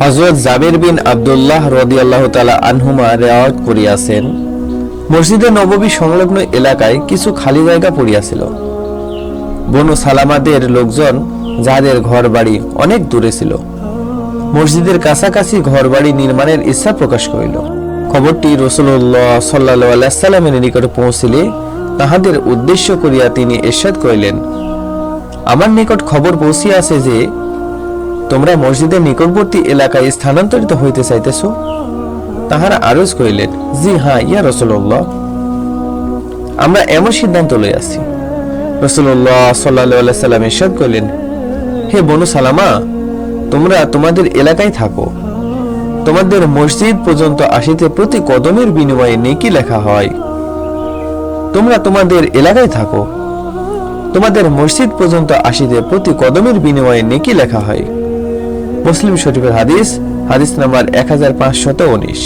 হযরত জাবির বিন আব্দুল্লাহ রাদিয়াল্লাহু তাআলা আনহুমা রিওয়ায়াত করিয়াছেন, মসজিদে নববী সংলগ্ন এলাকায় কিছু খালি জায়গা পড়িয়াছিল। বনু সালামাদের লোকজন, যাদের ঘর বাড়ি অনেক দূরে ছিল, মসজিদের কাছাকাছি ঘর বাড়ি নির্মাণের ইচ্ছা প্রকাশ করিল। খবরটি রাসূলুল্লাহ সাল্লাল্লাহু আলাইহি ওয়াসাল্লামের নিকটে পৌঁছিলে তাহাদের উদ্দেশ্য করিয়া তিনি ইরশাদ করিলেন, আমার নিকট খবর পৌঁছিয়াছে যে তোমরা মসজিদের নিকটবর্তী এলাকায় স্থানান্তরিত হইতে চাইতেছ। তাহারা আরজ করিলেন, জি হ্যাঁ ইয়া রাসূলুল্লাহ, আমরা এমন সিদ্ধান্ত লইয়াছি। রাসূলুল্লাহ সাল্লাল্লাহু আলাইহি ওয়াসাল্লাম ইরশাদ করিলেন, হে বনু সালামা, তোমরা তোমাদের এলাকায় থাকো। তোমাদের মসজিদ পর্যন্ত আসিতে প্রতি কদমের বিনিময়ে নেকি লেখা হয়। তোমরা তোমাদের এলাকায় থাকো, তোমাদের মসজিদ পর্যন্ত আসিতে প্রতি কদমের বিনিময়ে নেকি লেখা হয়। মুসলিম শরীফের হাদিস, হাদিস নাম্বার 1519।